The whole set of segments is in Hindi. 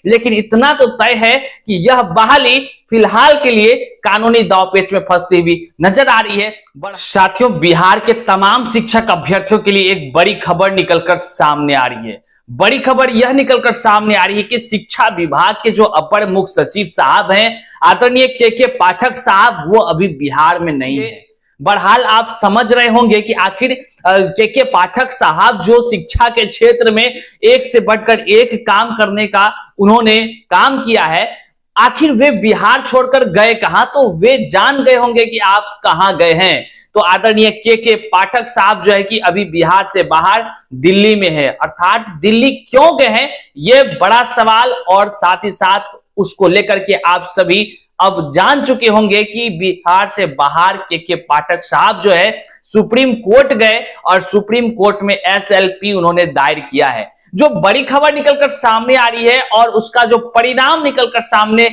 लेकिन इतना तो तय है कि यह बहाली फिलहाल के लिए कानूनी दांवपेच में फंसती हुई नजर आ रही है। साथियों, बिहार के तमाम शिक्षक अभ्यर्थियों के लिए एक बड़ी खबर निकलकर सामने आ रही है। बड़ी खबर यह निकलकर सामने आ रही है कि शिक्षा विभाग के जो अपर मुख्य सचिव साहब हैं, आदरणीय के पाठक साहब, वो अभी बिहार में नहीं है। बहरहाल आप समझ रहे होंगे कि आखिर के पाठक साहब जो शिक्षा के क्षेत्र में एक से बढ़कर एक काम करने का उन्होंने काम किया है, आखिर वे बिहार छोड़कर गए कहां? तो वे जान गए होंगे कि आप कहां गए हैं। तो आदरणीय के पाठक साहब जो है कि अभी बिहार से बाहर दिल्ली में है। अर्थात दिल्ली क्यों गए हैं, यह बड़ा सवाल, और साथ ही साथ उसको लेकर के आप सभी अब जान चुके होंगे कि बिहार से बाहर के पाठक साहब जो है सुप्रीम कोर्ट गए और सुप्रीम कोर्ट में एसएलपी उन्होंने दायर किया है। जो बड़ी खबर निकलकर सामने आ रही है और उसका जो परिणाम निकलकर सामने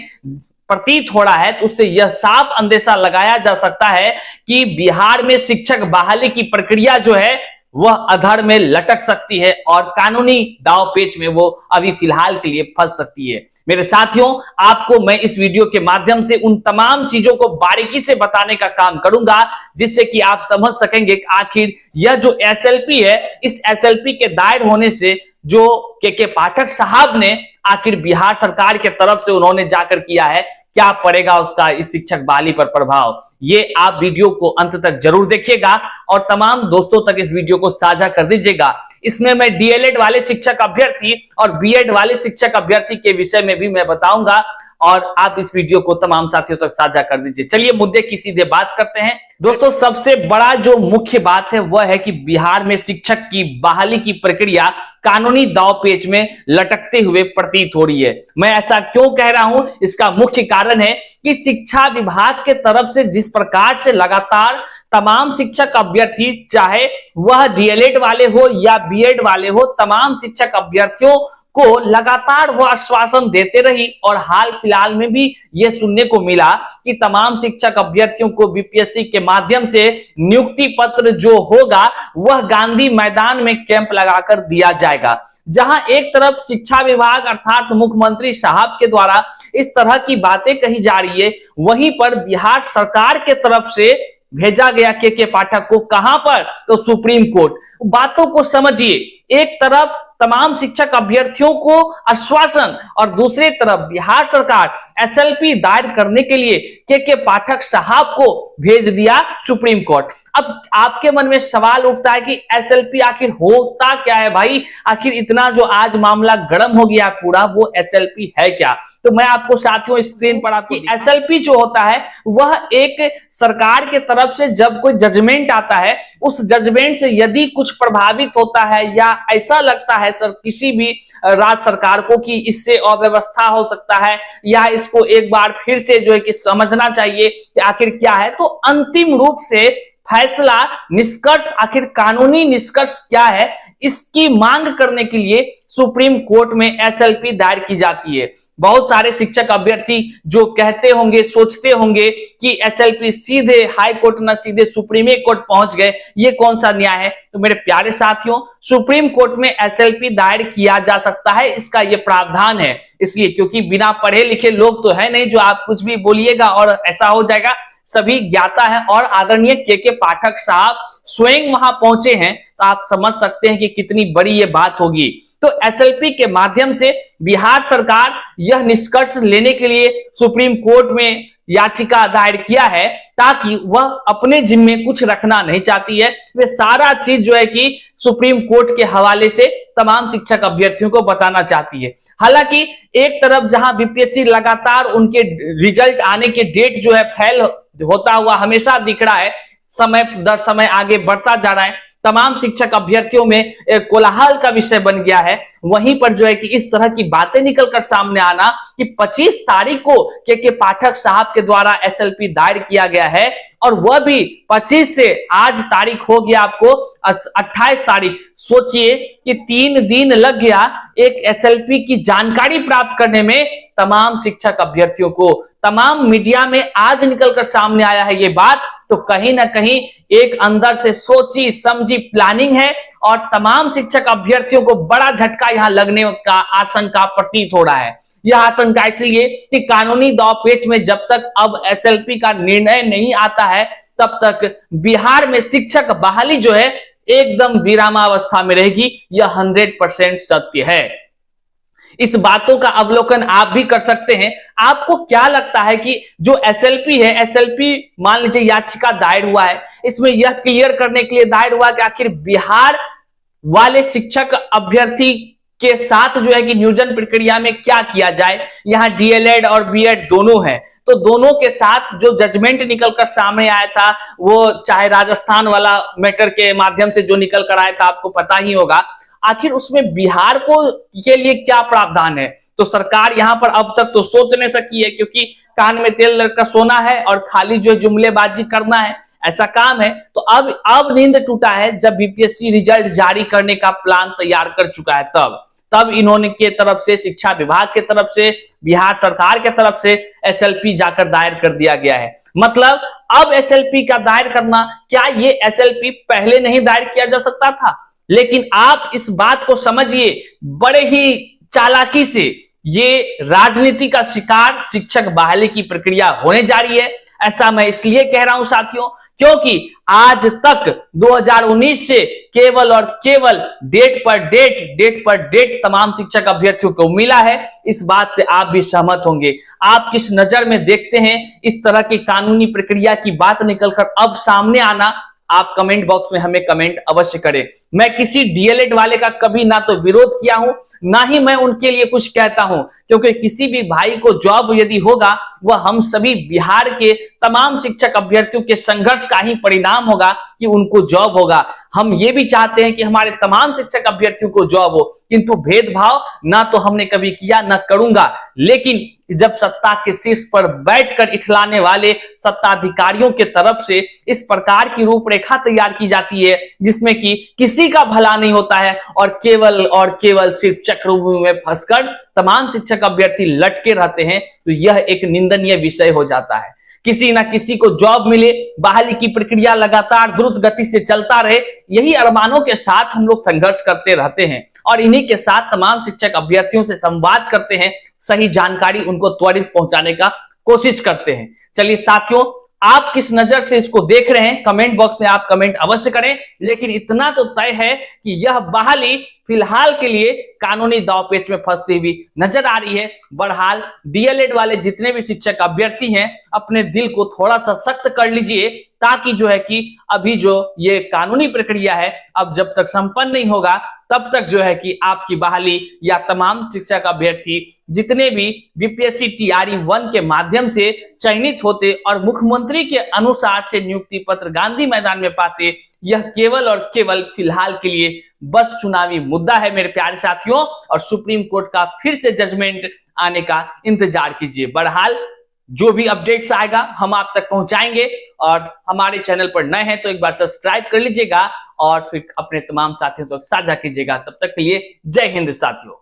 प्रतीत हो रहा है, तो उससे यह साफ अंदेशा लगाया जा सकता है कि बिहार में शिक्षक बहाली की प्रक्रिया जो है वह अधर में लटक सकती है और कानूनी दांवपेच में वो अभी फिलहाल के लिए फंस सकती है। मेरे साथियों, आपको मैं इस वीडियो के माध्यम से उन तमाम चीजों को बारीकी से बताने का काम करूंगा जिससे कि आप समझ सकेंगे कि आखिर यह जो एसएलपी है, इस एसएलपी के दायर होने से जो के पाठक साहब ने आखिर बिहार सरकार के तरफ से उन्होंने जाकर किया है, क्या पड़ेगा उसका इस शिक्षक बहाली पर प्रभाव। ये आप वीडियो को अंत तक जरूर देखिएगा और तमाम दोस्तों तक इस वीडियो को साझा कर दीजिएगा। इसमें मैं डीएलएड वाले शिक्षक अभ्यर्थी और बीएड वाले शिक्षक अभ्यर्थी के विषय में भी मैं बताऊंगा और आप इस वीडियो को तमाम साथियों तक साझा कर दीजिए। चलिए मुद्दे की सीधे बात करते हैं। दोस्तों, सबसे बड़ा जो मुख्य बात है वह है कि बिहार में शिक्षक की बहाली की प्रक्रिया कानूनी दांवपेच में लटकते हुए प्रतीत हो रही है। मैं ऐसा क्यों कह रहा हूं, इसका मुख्य कारण है कि शिक्षा विभाग के तरफ से जिस प्रकार से लगातार तमाम शिक्षक अभ्यर्थी, चाहे वह डीएलएड वाले हो या बीएड वाले हो, तमाम शिक्षक अभ्यर्थियों को लगातार वो आश्वासन देते रही और हाल फिलहाल में भी ये सुनने को मिला कि तमाम शिक्षक अभ्यर्थियों को बीपीएससी के माध्यम से नियुक्ति पत्र जो होगा वह गांधी मैदान में कैंप लगाकर दिया जाएगा। जहां एक तरफ शिक्षा विभाग अर्थात मुख्यमंत्री साहब के द्वारा इस तरह की बातें कही जा रही है, वहीं पर बिहार सरकार के तरफ से भेजा गया के पाठक को कहां पर? तो सुप्रीम कोर्ट। बातों को समझिए, एक तरफ तमाम शिक्षक अभ्यर्थियों को आश्वासन और दूसरी तरफ बिहार सरकार एसएलपी दायर करने के लिए के पाठक साहब को भेज दिया सुप्रीम कोर्ट। अब आपके मन में सवाल उठता है कि एसएलपी आखिर होता क्या है भाई? आखिर इतना जो आज मामला गर्म हो गया पूरा, वो एसएलपी है क्या? तो मैं आपको साथियों स्क्रीन पर आपकी एसएलपी जो होता है वह एक सरकार के तरफ से जब कोई जजमेंट आता है, उस जजमेंट से यदि कुछ प्रभावित होता है या ऐसा लगता है सर किसी भी राज्य सरकार को कि इससे अव्यवस्था हो सकता है या इसको एक बार फिर से जो है कि समझना चाहिए कि आखिर क्या है, तो अंतिम रूप से फैसला, निष्कर्ष, आखिर कानूनी निष्कर्ष क्या है, इसकी मांग करने के लिए सुप्रीम कोर्ट में एसएलपी दायर की जाती है। बहुत सारे शिक्षक अभ्यर्थी जो कहते होंगे, सोचते होंगे कि एसएलपी सीधे हाई कोर्ट न सीधे सुप्रीम कोर्ट पहुंच गए, ये कौन सा न्याय है? तो मेरे प्यारे साथियों, सुप्रीम कोर्ट में एसएलपी दायर किया जा सकता है, इसका ये प्रावधान है। इसलिए क्योंकि बिना पढ़े लिखे लोग तो है नहीं जो आप कुछ भी बोलिएगा और ऐसा हो जाएगा, सभी ज्ञाता है और आदरणीय के पाठक साहब स्वयं वहां पहुंचे हैं, तो आप समझ सकते हैं कि कितनी बड़ी ये बात होगी। तो एसएलपी के माध्यम से बिहार सरकार यह निष्कर्ष लेने के लिए सुप्रीम कोर्ट में याचिका दायर किया है ताकि वह अपने जिम्मे कुछ रखना नहीं चाहती है, वे सारा चीज जो है कि सुप्रीम कोर्ट के हवाले से तमाम शिक्षक अभ्यर्थियों को बताना चाहती है। हालांकि एक तरफ जहां बीपीएससी लगातार उनके रिजल्ट आने के डेट जो है फैल होता हुआ हमेशा दिख रहा है, समय दर समय आगे बढ़ता जा रहा है, तमाम शिक्षक अभ्यर्थियों में एक कोलाहल का विषय बन गया है, वहीं पर जो है कि इस तरह की बातें निकलकर सामने आना कि 25 तारीख को के पाठक साहब के द्वारा एसएलपी दायर किया गया है और वह भी 25 से आज तारीख हो गया आपको 28 तारीख। सोचिए कि 3 दिन लग गया एक एसएलपी की जानकारी प्राप्त करने में तमाम शिक्षक अभ्यर्थियों को। तमाम मीडिया में आज निकलकर सामने आया है ये बात, तो कहीं ना कहीं एक अंदर से सोची समझी प्लानिंग है और तमाम शिक्षक अभ्यर्थियों को बड़ा झटका यहां लगने का आशंका प्रतीत हो रहा है। यह आशंका इसलिए कि कानूनी दांव पेच में जब तक अब एसएलपी का निर्णय नहीं आता है तब तक बिहार में शिक्षक बहाली जो है एकदम विरामावस्था में रहेगी। यह 100% सत्य है। इस बातों का अवलोकन आप भी कर सकते हैं। आपको क्या लगता है कि जो एसएलपी है, एसएलपी मान लीजिए याचिका दायर हुआ है, इसमें यह क्लियर करने के लिए दायर हुआ कि आखिर बिहार वाले शिक्षक अभ्यर्थी के साथ जो है कि नियोजन प्रक्रिया में क्या किया जाए। यहाँ डीएलएड और बीएड दोनों है, तो दोनों के साथ जो जजमेंट निकलकर सामने आया था, वो चाहे राजस्थान वाला मैटर के माध्यम से जो निकल कर आया था, आपको पता ही होगा, आखिर उसमें बिहार को के लिए क्या प्रावधान है। तो सरकार यहां पर अब तक तो सोच नहीं सकी है, क्योंकि कान में तेल लगा सोना है और खाली जो जुमलेबाजी करना है, ऐसा काम है। तो अब नींद टूटा है जब बीपीएससी रिजल्ट जारी करने का प्लान तैयार कर चुका है। तब इन्होंने के तरफ से, शिक्षा विभाग के तरफ से, बिहार सरकार के तरफ से एसएलपी जाकर दायर कर दिया गया है। मतलब अब एसएलपी का दायर करना, क्या ये एसएलपी पहले नहीं दायर किया जा सकता था? लेकिन आप इस बात को समझिए, बड़े ही चालाकी से ये राजनीति का शिकार शिक्षक बहाली की प्रक्रिया होने जा रही है। ऐसा मैं इसलिए कह रहा हूं साथियों, क्योंकि आज तक 2019 से केवल और केवल डेट पर डेट तमाम शिक्षक अभ्यर्थियों को मिला है। इस बात से आप भी सहमत होंगे। आप किस नजर में देखते हैं इस तरह की कानूनी प्रक्रिया की बात निकलकर अब सामने आना? आप कमेंट बॉक्स में हमें कमेंट अवश्य करें। मैं किसी डीएलएड वाले का कभी ना तो विरोध किया हूं, ना ही मैं उनके लिए कुछ कहता हूं, क्योंकि किसी भी भाई को जॉब यदि होगा, वह हम सभी बिहार के तमाम शिक्षक अभ्यर्थियों के संघर्ष का ही परिणाम होगा कि उनको जॉब होगा। हम ये भी चाहते हैं कि हमारे तमाम शिक्षक अभ्यर्थियों को जॉब हो, किंतु भेदभाव ना तो हमने कभी किया, ना करूंगा। लेकिन जब सत्ता के शीर्ष पर बैठकर इठलाने वाले सत्ताधिकारियों के तरफ से इस प्रकार की रूपरेखा तैयार की जाती है जिसमें कि किसी का भला नहीं होता है और केवल सिर्फ चक्रव्यूह में फंसकर तमाम शिक्षक अभ्यर्थी लटके रहते हैं, तो यह एक निंदनीय विषय हो जाता है। किसी ना किसी को जॉब मिले, बहाली की प्रक्रिया लगातार द्रुत गति से चलता रहे, यही अरमानों के साथ हम लोग संघर्ष करते रहते हैं और इन्हीं के साथ तमाम शिक्षक अभ्यर्थियों से संवाद करते हैं, सही जानकारी उनको त्वरित पहुंचाने का कोशिश करते हैं। चलिए साथियों, आप किस नजर से इसको देख रहे हैं, कमेंट बॉक्स में आप कमेंट अवश्य करें। लेकिन इतना तो तय है कि यह बहाली फिलहाल के लिए कानूनी दांवपेच में फंसती हुई नजर आ रही है। बहरहाल डीएलएड वाले जितने भी शिक्षक अभ्यर्थी हैं, अपने दिल को थोड़ा सा सख्त कर लीजिए, ताकि जो है कि अभी जो ये कानूनी प्रक्रिया है, अब जब तक संपन्न नहीं होगा तब तक जो है कि आपकी बहाली या तमाम शिक्षक अभ्यर्थी जितने भी बीपीएससी टीआरई 1 के माध्यम से चयनित होते और मुख्यमंत्री के अनुसार से नियुक्ति पत्र गांधी मैदान में पाते, यह केवल और केवल फिलहाल के लिए बस चुनावी मुद्दा है मेरे प्यारे साथियों। और सुप्रीम कोर्ट का फिर से जजमेंट आने का इंतजार कीजिए। बहरहाल जो भी अपडेट्स आएगा हम आप तक पहुंचाएंगे, और हमारे चैनल पर नए हैं तो एक बार सब्सक्राइब कर लीजिएगा और फिर अपने तमाम साथियों तक साझा कीजिएगा। तब तक के लिए जय हिंद साथियों।